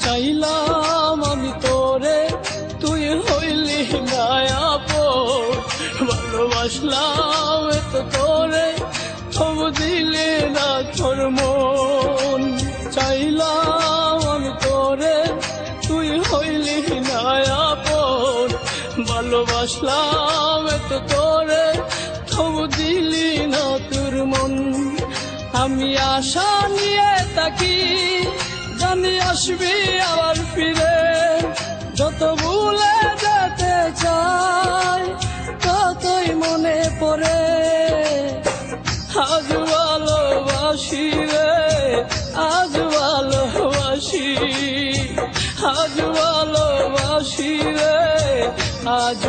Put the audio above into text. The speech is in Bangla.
চাইলাম আমি তোরে, তুই হইলি না আপন। ভালোবাসলাম এত তোরে, তবু দিলি না তোর মন। চাইলাম আমি তোরে, তুই হইলি না আপন। ভালোবাসলাম এত তোরে, তবু দিলি না তোর মন। আমি আশা নিয়ে থাকি, জানি আসবি আবার ফিরে। যত ভুলে যেতে চাই, ততই মনে পড়ে। আজ ভালোবাসি রে, আজ ভালোবাসি, আজ ভালোবাসি রে, আজ